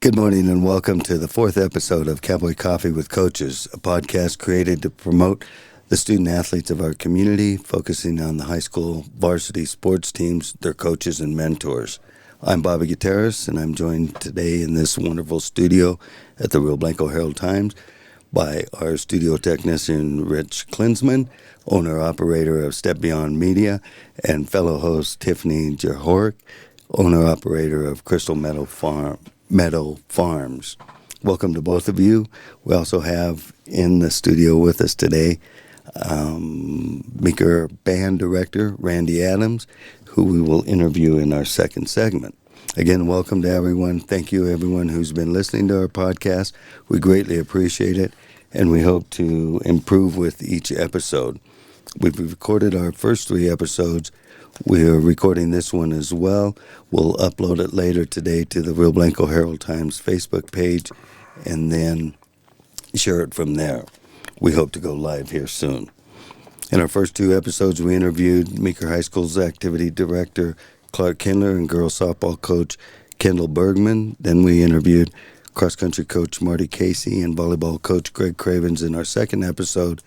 Good morning and welcome to the fourth episode of Cowboy Coffee with Coaches, a podcast created to promote the student athletes of our community, focusing on the high school varsity sports teams, their coaches, and mentors. I'm Bobby Gutierrez, and I'm joined today in this wonderful studio at the Rio Blanco Herald-Times by our studio technician, Rich Klinsman, owner-operator of Step Beyond Media, and fellow host Tiffany Jahoric, owner-operator of Crystal Meadow Farms. Welcome to both of you. We also have in the studio with us today Meeker Band Director Randy Adams, who we will interview in our second segment. Again, welcome to everyone. Thank you, everyone who's been listening to our podcast. We greatly appreciate it, and we hope to improve with each episode. We've recorded our first 3 episodes. We are recording this one as well. We'll upload it later today to the Rio Blanco Herald-Times Facebook page and then share it from there. We hope to go live here soon. In our first 2 episodes, we interviewed Meeker High School's activity director, Clark Kindler, and girls softball coach, Kendall Bergman. Then we interviewed cross-country coach Marty Casey and volleyball coach Greg Cravens in our second episode.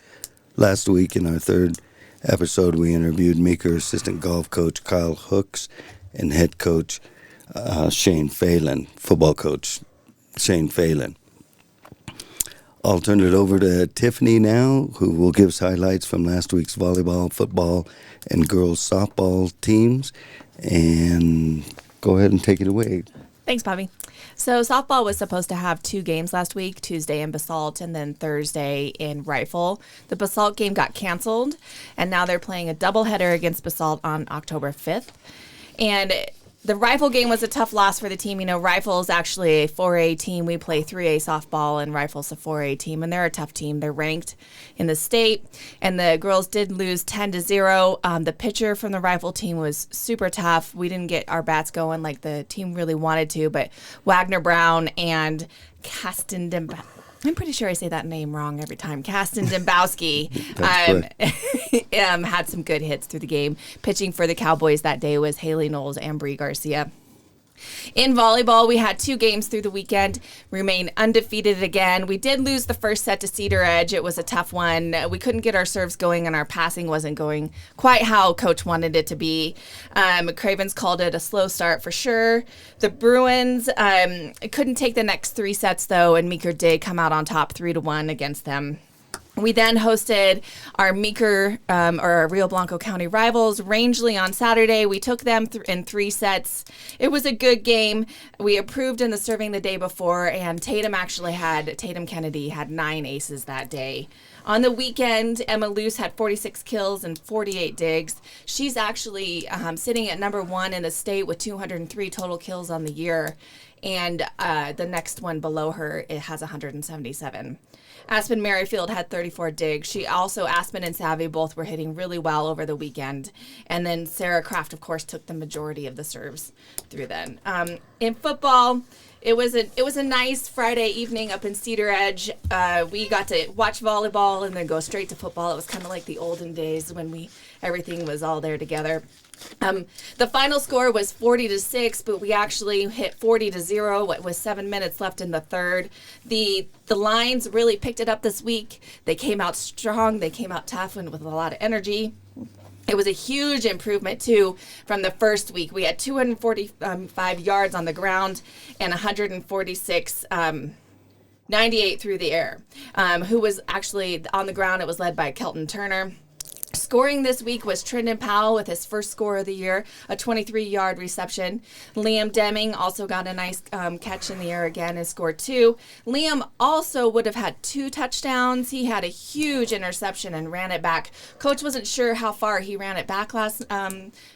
Last week, in our third episode, we interviewed Meeker assistant golf coach Kyle Hooks and head coach Shane Phelan, football coach Shane Phelan. I'll turn it over to Tiffany now, who will give us highlights from last week's volleyball, football, and girls softball teams. And go ahead and take it away. Thanks, Bobby. So softball was supposed to have 2 games last week, Tuesday in Basalt and then Thursday in Rifle. The Basalt game got canceled, and now they're playing a doubleheader against Basalt on October 5th. And the Rifle game was a tough loss for the team. You know, Rifle is actually a 4A team. We play 3A softball, and Rifle's a 4A team, and they're a tough team. They're ranked in the state, and the girls did lose 10-0. The pitcher from the Rifle team was super tough. We didn't get our bats going like the team really wanted to, but Wagner Brown and Kasten I'm pretty sure I say that name wrong every time. Kasten Dembowski had some good hits through the game. Pitching for the Cowboys that day was Haley Knowles and Bree Garcia. In volleyball, we had 2 games through the weekend, remain undefeated again. We did lose the first set to Cedar Edge. It was a tough one. We couldn't get our serves going, and our passing wasn't going quite how Coach wanted it to be. Cravens called it a slow start for sure. The Bruins couldn't take the next 3 sets, though, and Meeker did come out on top 3-1 against them. We then hosted our Meeker, or our Rio Blanco County rivals, Rangeley, on Saturday. We took them in 3 sets. It was a good game. We improved in the serving the day before, and Tatum Kennedy had 9 aces that day. On the weekend, Emma Luce had 46 kills and 48 digs. She's actually sitting at number 1 in the state with 203 total kills on the year, and the next one below her, it has 177. Aspen Merrifield had 34 digs. Aspen and Savvy both were hitting really well over the weekend. And then Sarah Kraft, of course, took the majority of the serves through then. In football, it was a nice Friday evening up in Cedar Edge. We got to watch volleyball and then go straight to football. It was kind of like the olden days when everything was all there together. The final score was 40-6, but we actually hit 40-0 with 7 minutes left in the third. The Lions really picked it up this week. They came out strong. They came out tough and with a lot of energy. It was a huge improvement, too, from the first week. We had 245 yards on the ground and 146 98 through the air. Who was actually on the ground, it was led by Kelton Turner. Scoring this week was Trendon Powell with his first score of the year, a 23-yard reception. Liam Deming also got a nice catch in the air again and scored 2. Liam also would have had 2 touchdowns. He had a huge interception and ran it back. Coach wasn't sure how far he ran it back last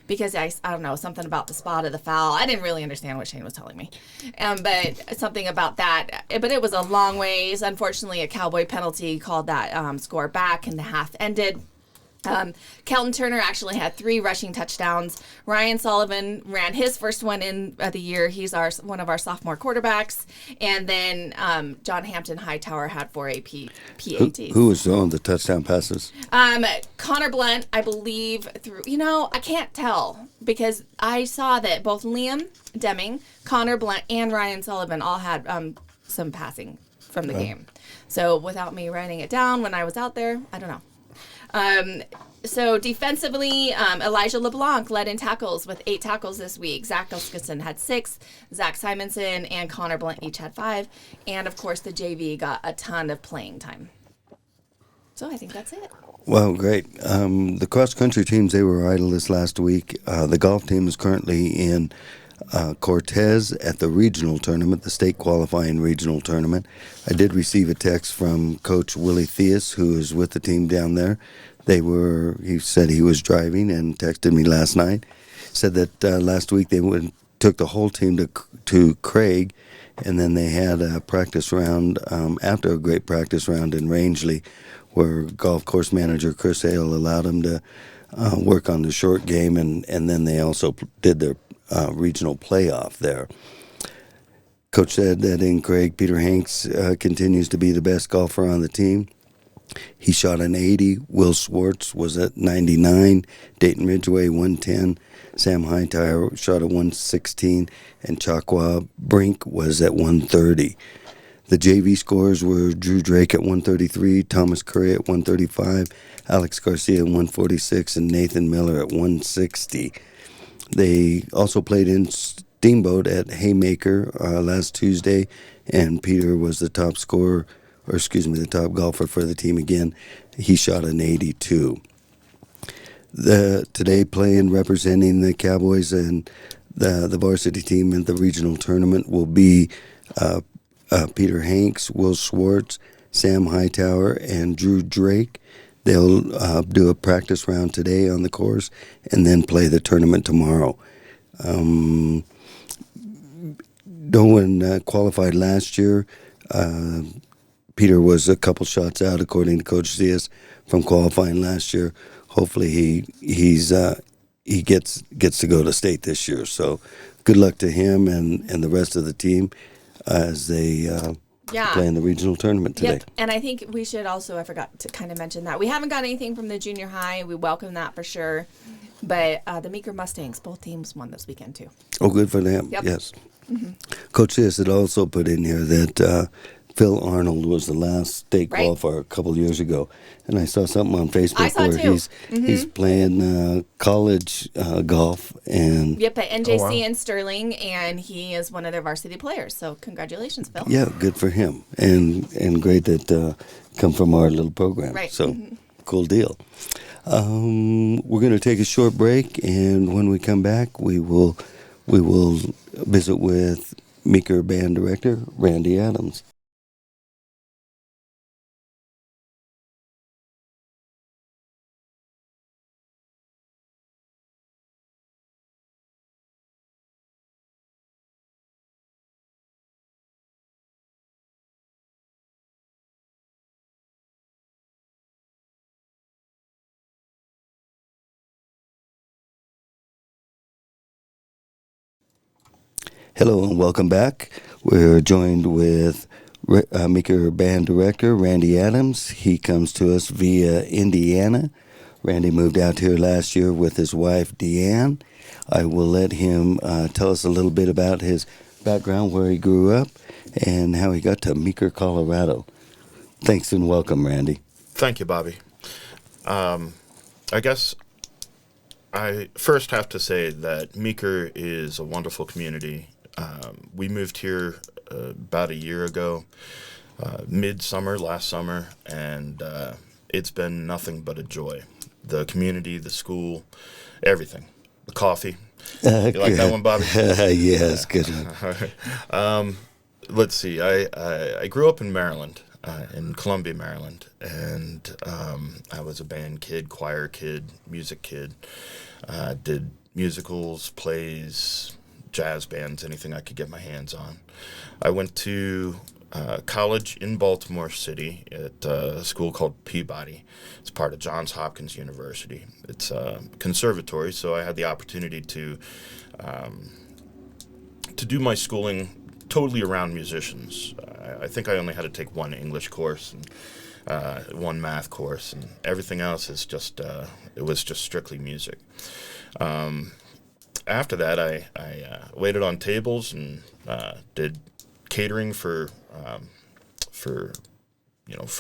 because I don't know, something about the spot of the foul. I didn't really understand what Shane was telling me, but something about that. But it was a long ways. Unfortunately, a Cowboy penalty called that score back and the half ended. Kelton Turner actually had 3 rushing touchdowns. Ryan Sullivan ran his first one in the year. He's one of our sophomore quarterbacks. And then John Hampton Hightower had 4 PATs. Who was throwing the touchdown passes? Connor Blunt, I believe, I can't tell because I saw that both Liam Deming, Connor Blunt, and Ryan Sullivan all had some passing from the game. So without me writing it down when I was out there, I don't know. So defensively, Elijah LeBlanc led in tackles with 8 tackles this week. Zach Gustafson had 6. Zach Simonson and Connor Blunt each had 5. And, of course, the JV got a ton of playing time. So I think that's it. Well, great. The cross-country teams, they were idle this last week. The golf team is currently in Cortez at the regional tournament, the state qualifying regional tournament. I did receive a text from Coach Willie Theus, who is with the team down there. He said he was driving and texted me last night. Said that last week they took the whole team to Craig, and then they had a practice round after a great practice round in Rangeley, where golf course manager Chris Hale allowed them to work on the short game, and then they also did their regional playoff there. Coach said that in Craig, Peter Hanks continues to be the best golfer on the team. He shot an 80. Will Swartz was at 99. Dayton Ridgeway 110. Sam Hightower shot at 116. And Chakwa Brink was at 130. The JV scores were Drew Drake at 133, Thomas Curry at 135, Alex Garcia at 146, and Nathan Miller at 160. They also played in Steamboat at Haymaker last Tuesday, and Peter was the top scorer, the top golfer for the team again. He shot an 82. Today playing representing the Cowboys and the varsity team in the regional tournament will be Peter Hanks, Will Swartz, Sam Hightower, and Drew Drake. They'll do a practice round today on the course and then play the tournament tomorrow. No one qualified last year. Peter was a couple shots out, according to Coach Zias, from qualifying last year. Hopefully he gets to go to state this year. So good luck to him and the rest of the team as they play in the regional tournament today. Yep. And I think we should also, I forgot to kind of mention that. We haven't got anything from the junior high. We welcome that for sure. But the Meeker Mustangs, both teams won this weekend too. Oh, good for them. Yep. Yes. Mm-hmm. Coach Zias had also put in here that Phil Arnold was the last state qualifier a couple years ago, and I saw something on Facebook where he's playing college golf and at NJC in Sterling, and he is one of their varsity players. So congratulations, Phil. Yeah, good for him, and great that come from our little program. Right. So cool deal. We're going to take a short break, and when we come back, we will visit with Meeker Band Director Randy Adams. Hello and welcome back. We're joined with Meeker Band Director Randy Adams. He comes to us via Indiana. Randy moved out here last year with his wife, Deanne. I will let him tell us a little bit about his background, where he grew up, and how he got to Meeker, Colorado. Thanks and welcome, Randy. Thank you, Bobby. I guess I first have to say that Meeker is a wonderful community. We moved here about a year ago, midsummer, last summer, and it's been nothing but a joy. The community, the school, everything. The coffee. You like that one, Bobby? Yes, good one. Let's see. I grew up in Maryland, in Columbia, Maryland, and I was a band kid, choir kid, music kid. Did musicals, plays, jazz bands, anything I could get my hands on. I went to college in Baltimore City at a school called Peabody. It's part of Johns Hopkins University. It's a conservatory, so I had the opportunity to do my schooling totally around musicians. I think I only had to take one English course and one math course, and everything else is just it was just strictly music. After that, I waited on tables and did catering for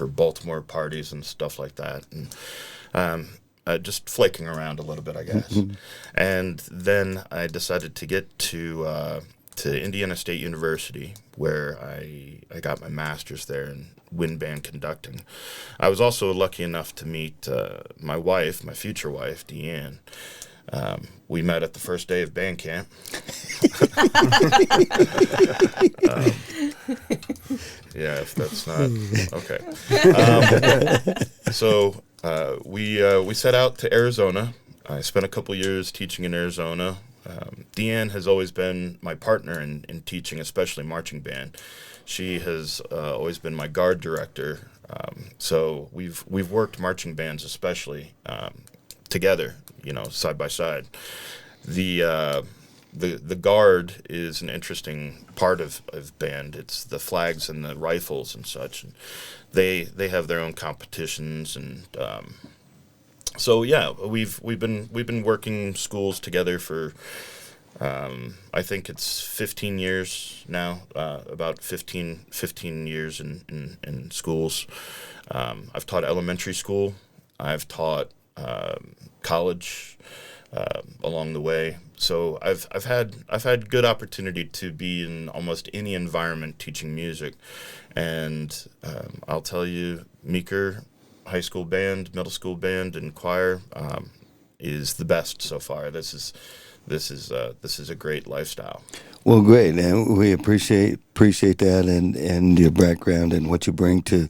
Baltimore parties and stuff like that, and just flaking around a little bit, I guess. And then I decided to get to Indiana State University, where I got my master's there in wind band conducting. I was also lucky enough to meet my wife, my future wife, Deanne. We met at the first day of band camp. Yeah, if that's not okay. So we set out to Arizona. I spent a couple years teaching in Arizona. Deanne has always been my partner in teaching, especially marching band. She has always been my guard director. So we've worked marching bands, especially together, side by side. The guard is an interesting part of band. It's the flags and the rifles and such. And they have their own competitions, and so yeah, we've been working schools together for I think it's 15 years now, about 15 years in schools. I've taught elementary school. I've taught college along the way. So I've had good opportunity to be in almost any environment teaching music, and I'll tell you, Meeker high school band, middle school band, and choir is the best so far. This is a great lifestyle. Well, great, and we appreciate that and your background and what you bring to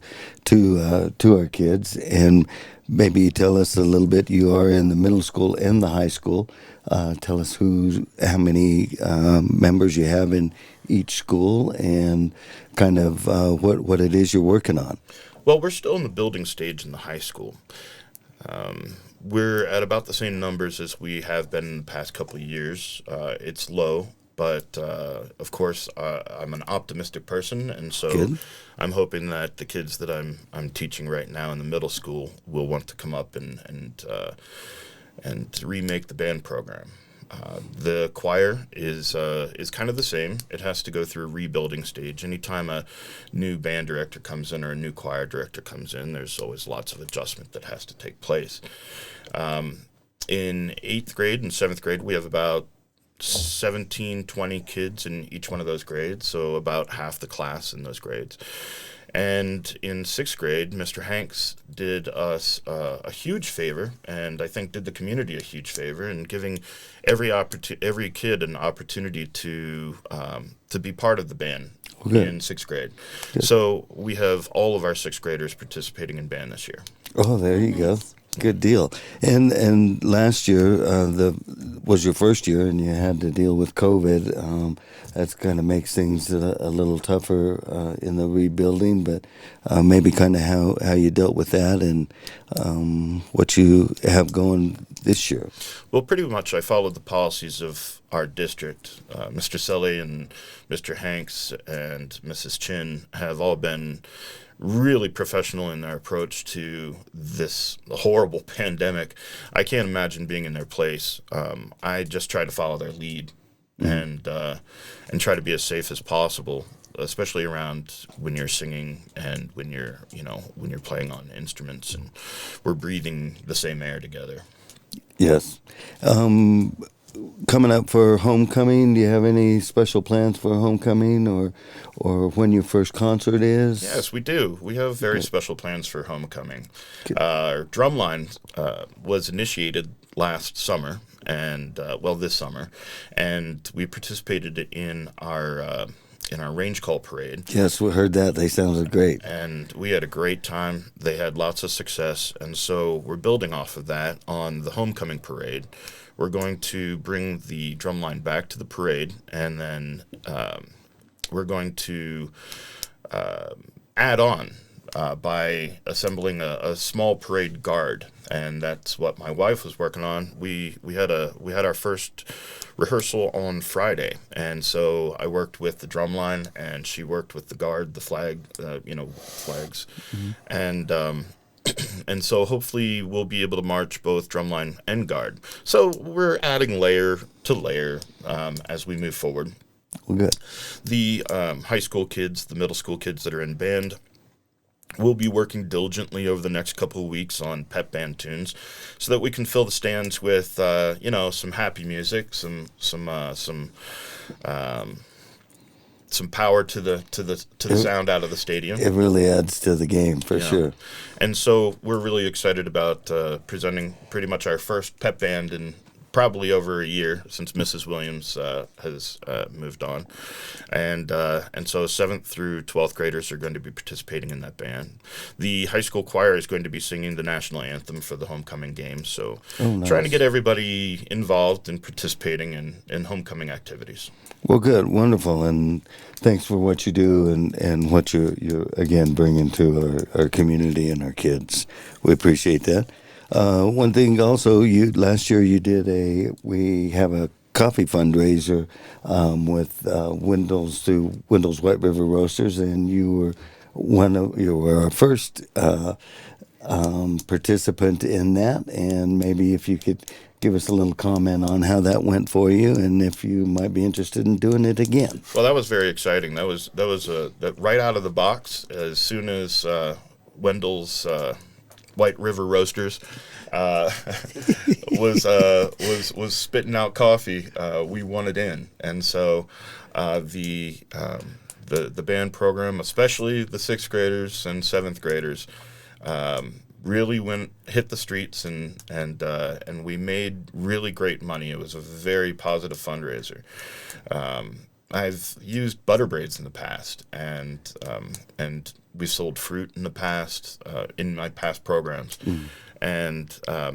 our kids. And maybe tell us a little bit. You are in the middle school and the high school. Tell us how many members you have in each school, and kind of what it is you're working on. Well, we're still in the building stage in the high school. We're at about the same numbers as we have been in the past couple of years. It's low, but of course I'm an optimistic person, and so Good. I'm hoping that the kids that I'm teaching right now in the middle school will want to come up and remake the band program. The choir is kind of the same. It has to go through a rebuilding stage. Anytime a new band director comes in or a new choir director comes in, there's always lots of adjustment that has to take place. In 8th grade and 7th grade, we have about 17, 20 kids in each one of those grades, so about half the class in those grades. And in 6th grade, Mr. Hanks did us a huge favor, and I think did the community a huge favor, in giving every kid an opportunity to be part of the band in 6th grade. Good. So we have all of our 6th graders participating in band this year. Oh, there you go. Good deal. And last year was your first year, and you had to deal with COVID. That kind of makes things a little tougher in the rebuilding, but maybe kind of how you dealt with that and what you have going this year. Well, pretty much I followed the policies of our district. Mr. Sully and Mr. Hanks and Mrs. Chin have all been really professional in their approach to this horrible pandemic. I can't imagine being in their place. I just try to follow their lead and try to be as safe as possible, especially around when you're singing and when you're playing on instruments and we're breathing the same air together. Yes. Coming up for homecoming, do you have any special plans for homecoming or when your first concert is? Yes, we do. We have very special plans for homecoming. Our drumline was initiated last summer, and this summer, and we participated in our range call parade. Yes, we heard that. They sounded great. And we had a great time. They had lots of success, and so we're building off of that on the homecoming parade. We're going to bring the drumline back to the parade, and then we're going to add on by assembling a small parade guard, and that's what my wife was working on. We had our first rehearsal on Friday, and so I worked with the drum line, and she worked with the guard, the flag, flags, and. And so hopefully we'll be able to march both drumline and guard. So we're adding layer to layer as we move forward. Well, good. The high school kids, the middle school kids that are in band, we'll be working diligently over the next couple of weeks on pep band tunes, so that we can fill the stands with some happy music, some power to the sound out of the stadium. It really adds to the game for sure. And so we're really excited about presenting pretty much our first pep band in probably over a year, since Mrs. Williams has moved on. And so 7th through 12th graders are going to be participating in that band. The high school choir is going to be singing the national anthem for the homecoming game. So trying to get everybody involved and participating in homecoming activities. Well, good, wonderful, and thanks for what you do and what you're again bringing to our community and our kids. We appreciate that. One thing also, last year we have a coffee fundraiser with Wendell's White River Roasters, and you were our first participant in that, and maybe if you could give us a little comment on how that went for you, and if you might be interested in doing it again. Well, that was very exciting. That was right out of the box. As soon as Wendell's White River Roasters was spitting out coffee, we wanted in, and so the band program, especially the 6th graders and 7th graders, really hit the streets, and we made really great money. It was a very positive fundraiser. I've used butter braids in the past, and we've sold fruit in the past in my past programs, and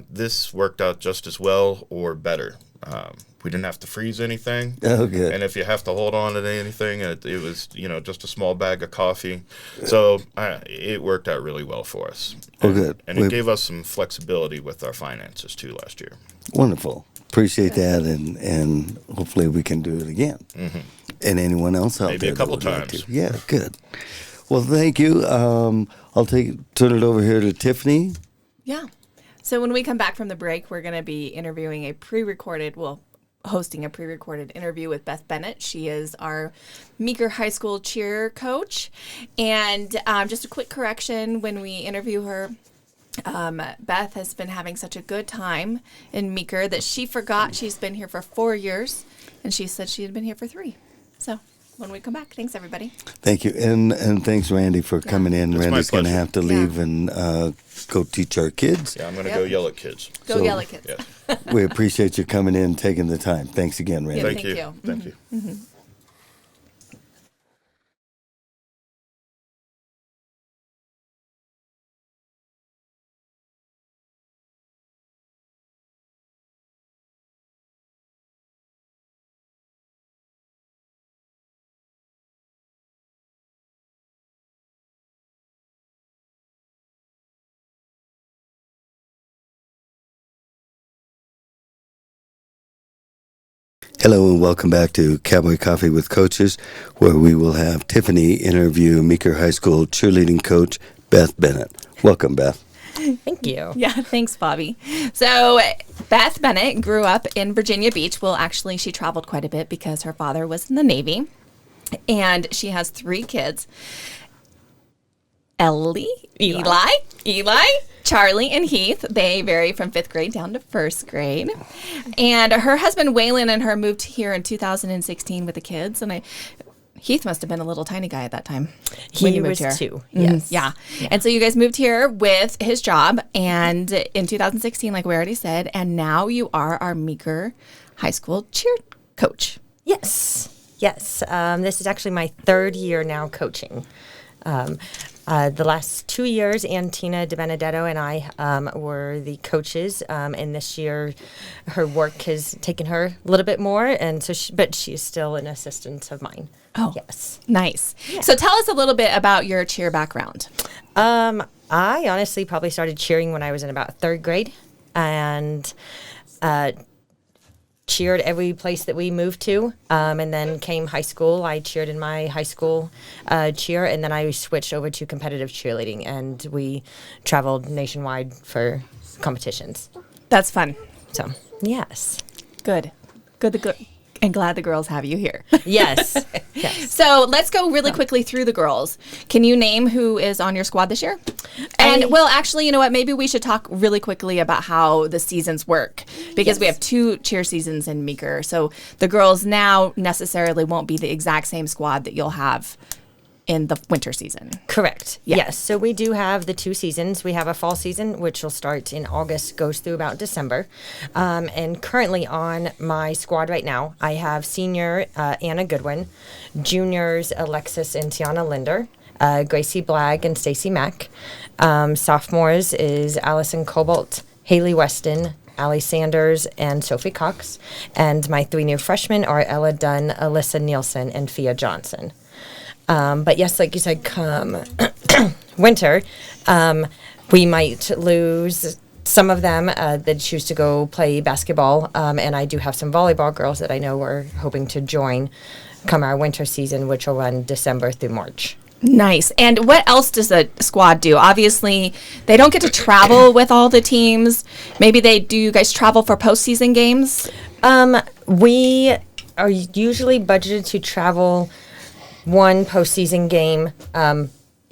this worked out just as well or better. We didn't have to freeze anything. Oh, good. And if you have to hold on to anything, it was just a small bag of coffee. So it worked out really well for us. Oh, good. And it gave us some flexibility with our finances too last year. Wonderful. Appreciate that, and hopefully we can do it again. Mm-hmm. And anyone else out there? Maybe a couple times. Like yeah, good. Well, thank you. I'll turn it over here to Tiffany. Yeah. So when we come back from the break, we're going to be hosting a pre-recorded interview with Beth Bennett. She is our Meeker High School cheer coach. And just a quick correction, when we interview her, Beth has been having such a good time in Meeker that she forgot she's been here for 4 years, and she said she had been here for 3. So when we come back, thanks everybody. Thank you, and thanks Randy for coming in. It's Randy's going to have to leave and go teach our kids. Yeah, I'm going to go yell at kids. Go yell at kids. Yeah. We appreciate you coming in, taking the time. Thanks again, Randy. Yeah, Thank you. Mm-hmm. Thank you. Mm-hmm. Hello and welcome back to Cowboy Coffee with Coaches, where we will have Tiffany interview Meeker High School cheerleading coach Beth Bennett. Welcome, Beth. Thank you. Yeah, thanks, Bobby. So Beth Bennett grew up in Virginia Beach. Well, actually, she traveled quite a bit because her father was in the Navy. And she has 3 kids. Eli, Charlie, and Heath. They vary from 5th grade down to 1st grade. And her husband, Waylon, and her moved here in 2016 with the kids. And Heath must have been a little tiny guy at that time. When you moved was here. 2, yes. Yeah. And so you guys moved here with his job and in 2016, like we already said, and now you are our Meeker High School cheer coach. Yes. This is actually my 3rd year now coaching. The last 2 years, Tina DiBenedetto and I were the coaches, and this year her work has taken her a little bit more, and but she's still an assistant of mine. Oh, yes. Nice. Yeah. So tell us a little bit about your cheer background. I honestly probably started cheering when I was in about 3rd grade, and cheered every place that we moved to, and then came high school. I cheered in my high school cheer, and then I switched over to competitive cheerleading, and we traveled nationwide for competitions. That's fun. So, yes. Good. And glad the girls have you here. Yes. Yes. So let's go really quickly through the girls. Can you name who is on your squad this year? And well, actually, you know what? Maybe we should talk really quickly about how the seasons work, because we have 2 cheer seasons in Meeker. So the girls now necessarily won't be the exact same squad that you'll have in the winter season. Correct. Yeah. Yes. So we do have the 2 seasons. We have a fall season, which will start in August, goes through about December. And currently on my squad right now, I have senior Anna Goodwin, juniors Alexis and Tiana Linder, Gracie Blagg and Stacy Mack. Sophomores is Allison Cobalt, Haley Weston, Allie Sanders, and Sophie Cox. And my 3 new freshmen are Ella Dunn, Alyssa Nielsen, and Fia Johnson. But yes, like you said, come winter, we might lose some of them that choose to go play basketball. And I do have some volleyball girls that I know are hoping to join come our winter season, which will run December through March. Nice. And what else does the squad do? Obviously, they don't get to travel with all the teams. Maybe they do. You guys travel for postseason games? We are usually budgeted to travel 1 postseason game,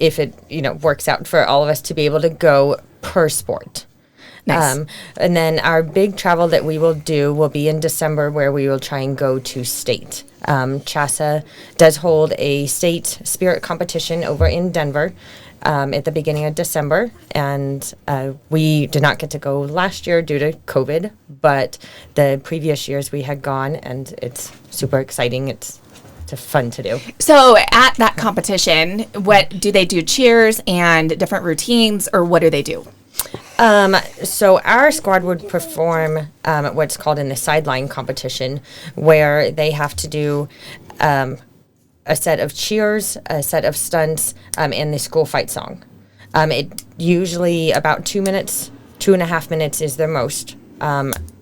if it works out for all of us to be able to go per sport. Nice. And then our big travel that we will do will be in December, where we will try and go to state. CHASA does hold a state spirit competition over in Denver at the beginning of December, and we did not get to go last year due to COVID, but the previous years we had gone, and it's super exciting. It's fun to do. So at that competition, what do they do? Cheers and different routines, or what do they do? So our squad would perform what's called in the sideline competition, where they have to do a set of cheers, a set of stunts, and the school fight song. It usually about 2 minutes, 2.5 minutes is their most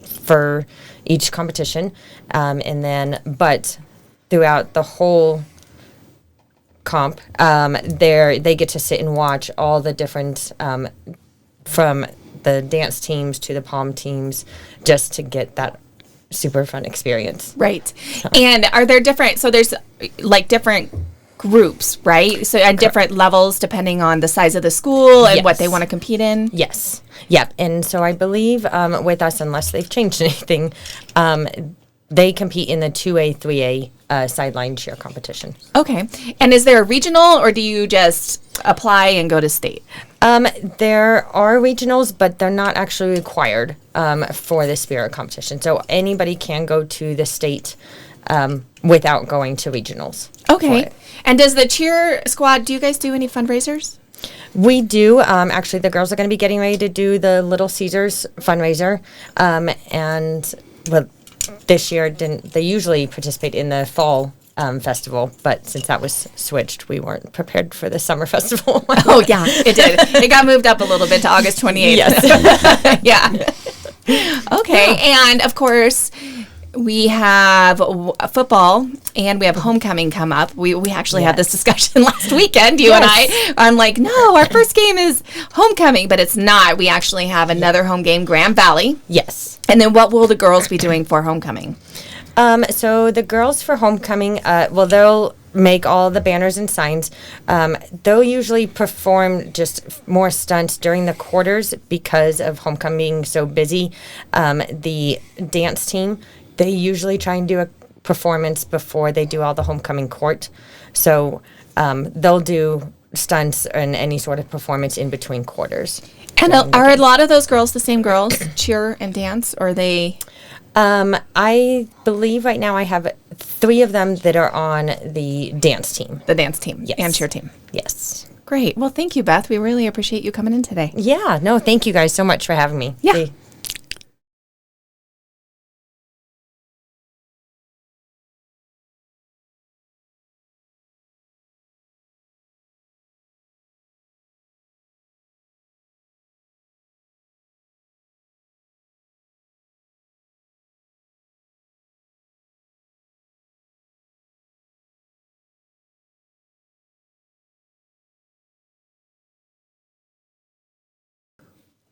for each competition, but throughout the whole comp, they get to sit and watch all the different, from the dance teams to the pom teams, just to get that super fun experience. Right. And are there different, so there's like different groups, right? So and different levels depending on the size of the school and what they want to compete in? Yes. Yep. And so I believe with us, unless they've changed anything, they compete in the 2A, 3A sideline cheer competition. Okay. And is there a regional, or do you just apply and go to state? There are regionals, but they're not actually required for the spirit competition. So anybody can go to the state without going to regionals. Okay. And does the cheer squad, do you guys do any fundraisers? We do. Actually, the girls are going to be getting ready to do the Little Caesars fundraiser. This year they usually participate in the fall festival, but since that was switched, we weren't prepared for the summer festival. Oh yeah, it did. It got moved up a little bit to August 28th. Yes. Yeah. Okay. Yeah. And of course, we have football and we have homecoming come up. We actually had this discussion last weekend, you and I. I'm like, no, our first game is homecoming, but it's not. We actually have another home game, Grand Valley. Yes. And then what will the girls be doing for homecoming? So the girls for homecoming, they'll make all the banners and signs. They'll usually perform just more stunts during the quarters because of homecoming being so busy. The dance team, they usually try and do a performance before they do all the homecoming court. So they'll do stunts and any sort of performance in between quarters. And are a lot of those girls the same girls, cheer and dance, or are they? I believe right now I have 3 of them that are on the dance team. The dance team Yes. and cheer team. Yes. Great. Well, thank you, Beth. We really appreciate you coming in today. Yeah, no, thank you guys so much for having me. Yeah.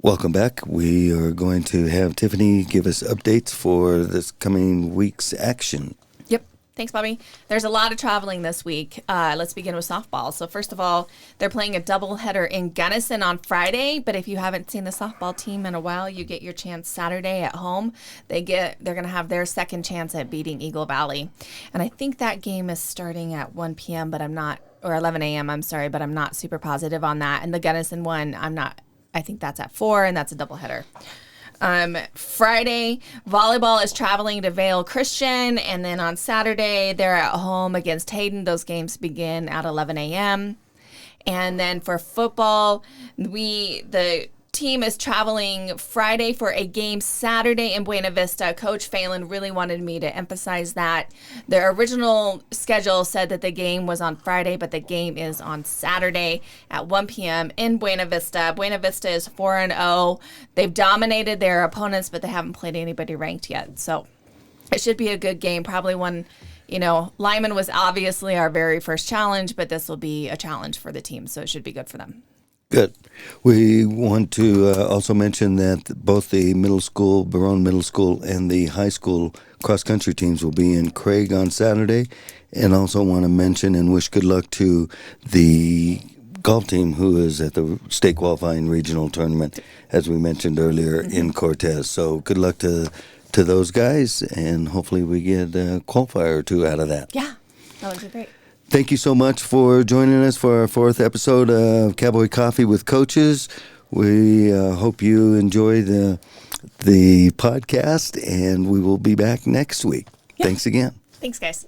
Welcome back. We are going to have Tiffany give us updates for this coming week's action. Yep. Thanks, Bobby. There's a lot of traveling this week. Let's begin with softball. So first of all, they're playing a doubleheader in Gunnison on Friday. But if you haven't seen the softball team in a while, you get your chance Saturday at home. They're going to have their second chance at beating Eagle Valley. And I think that game is starting at 1 p.m., but I'm not, or 11 a.m., I'm sorry, but I'm not super positive on that. And the Gunnison one, I think that's at 4, and that's a doubleheader. Friday, volleyball is traveling to Vale Christian, and then on Saturday, they're at home against Hayden. Those games begin at 11 a.m. And then for football, the team is traveling Friday for a game Saturday in Buena Vista. Coach Phelan really wanted me to emphasize that. Their original schedule said that the game was on Friday, but the game is on Saturday at 1 p.m. in Buena Vista. Buena Vista is 4-0. They've dominated their opponents, but they haven't played anybody ranked yet. So it should be a good game. Probably one, Lyman was obviously our very first challenge, but this will be a challenge for the team, so it should be good for them. Good. We want to also mention that both the middle school, Barone Middle School, and the high school cross-country teams will be in Craig on Saturday. And also want to mention and wish good luck to the golf team who is at the state qualifying regional tournament, as we mentioned earlier, in Cortez. So good luck to those guys, and hopefully we get a qualifier or two out of that. Yeah, that would be great. Thank you so much for joining us for our 4th episode of Cowboy Coffee with Coaches. We hope you enjoy the podcast, and we will be back next week. Yeah. Thanks again. Thanks, guys.